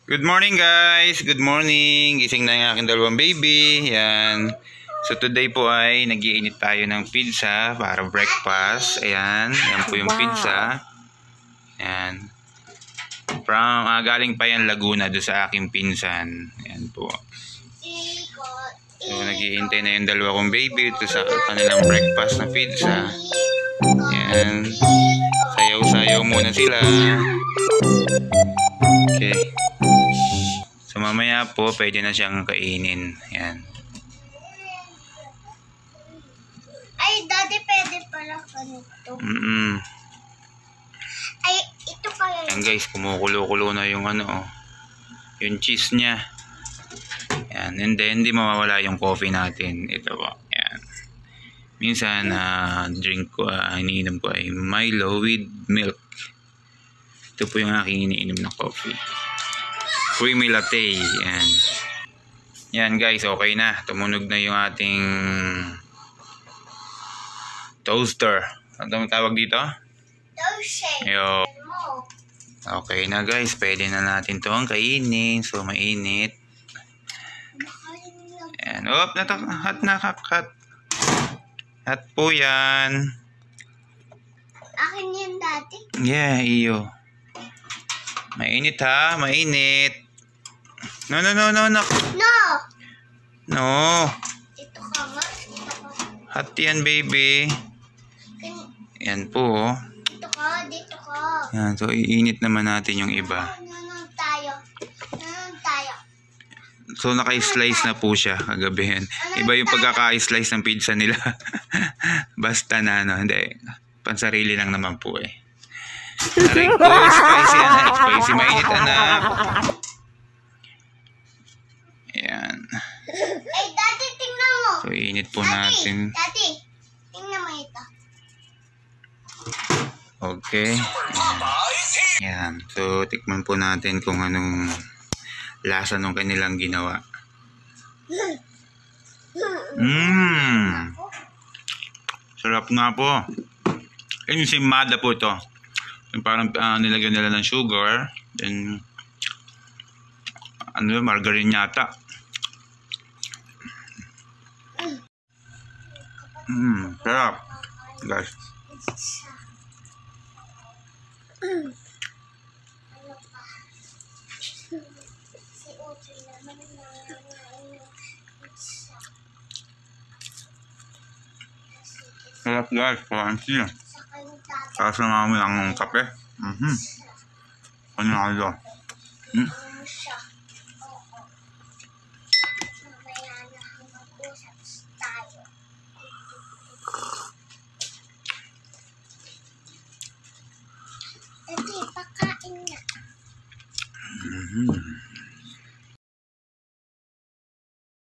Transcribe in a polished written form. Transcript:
Good morning guys! Good morning! Gising na yung aking dalawang baby. Yan. So today po ay nag-iinit tayo ng pizza para breakfast. Ayan. Yan po yung pizza. Ayan. Galing pa yan Laguna do sa aking pinsan. Ayan po. So nag-iintay na yung dalawa kong baby ito sa kanilang breakfast na pizza. Ayan. Sayaw-sayaw muna sila. Okay. So mamaya po pwede na siyang kainin. Yan. Ay, daddy, pwede pala ganito. Ay, ito kaya. Yan guys, kumukulo-kulo na yung yung cheese niya. Yan, and then hindi mawawala yung coffee natin. Ito po. Yan. Minsan drink ko, iniinom ko ay Milo with milk. Ito po yung aking iniinom na coffee. Creamy latte. Yan. Yan guys, okay na. Tumunog na yung ating toaster. Ano tawag dito? Toaster. Yo. Okay na guys, pwede na natin itong kainin. So mainit. Yan. Hot na. Hot po yan. Akin yan, daddy. Yeah, iyo. Mainit ha, mainit. No. No! No. Ito ka nga. Hot yan, baby. Yan po. Dito ka, dito ka. Yan, so iinit naman natin yung iba. Nanon tayo. So naka-slice na po siya kagabi. Iba yung pagkaka-slice ng pizza nila. Basta na hindi. Pansarili lang naman po eh. Aray ko, spicy anak. Spicy mainit anak. Ayan. Ay, daddy, tingnan mo. So iinit po natin. Daddy, tingnan mo ito. Okay. Ayan. So tikman po natin kung anong lasa nung kanilang ginawa. Sarap nga po. Ensimada po ito. Yung parang nilagyan nila ng sugar. Then margarine yata. Sarap. Guys. Sarap guys, crunchy. Kaso namin ang kape. Ano nga ito? Daddy, pakain na.